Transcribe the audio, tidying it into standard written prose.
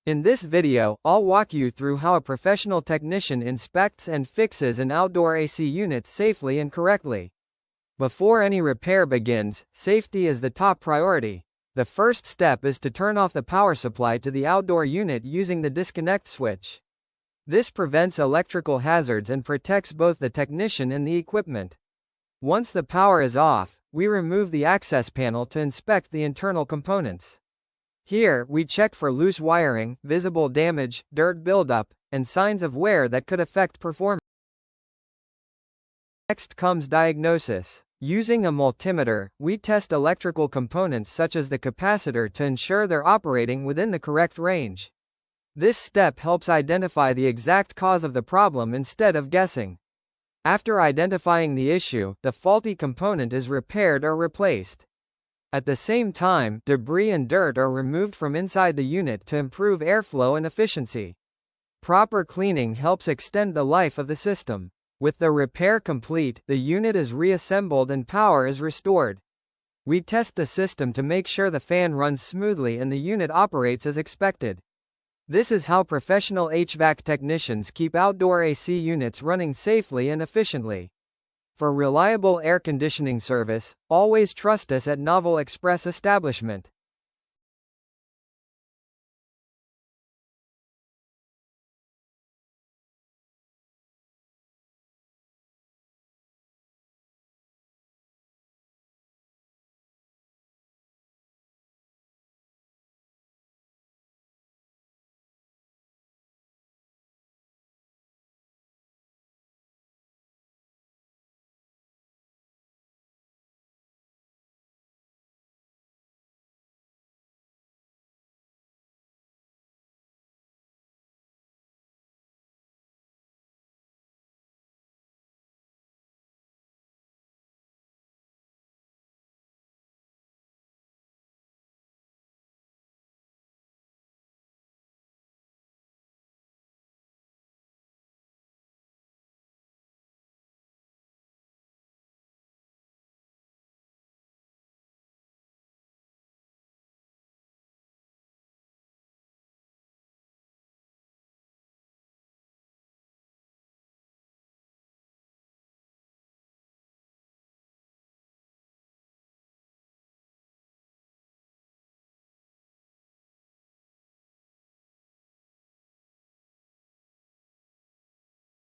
In this video, I'll walk you through how a professional technician inspects and fixes an outdoor AC unit safely and correctly. Before any repair begins, safety is the top priority. The first step is to turn off the power supply to the outdoor unit using the disconnect switch. This prevents electrical hazards and protects both the technician and the equipment. Once the power is off, we remove the access panel to inspect the internal components. Here, we check for loose wiring, visible damage, dirt buildup, and signs of wear that could affect performance. Next comes diagnosis. Using a multimeter, we test electrical components such as the capacitor to ensure they're operating within the correct range. This step helps identify the exact cause of the problem instead of guessing. After identifying the issue, the faulty component is repaired or replaced. At the same time, debris and dirt are removed from inside the unit to improve airflow and efficiency. Proper cleaning helps extend the life of the system. With the repair complete, the unit is reassembled and power is restored. We test the system to make sure the fan runs smoothly and the unit operates as expected. This is how professional HVAC technicians keep outdoor AC units running safely and efficiently. For reliable air conditioning service, always trust us at Novel Express Establishment.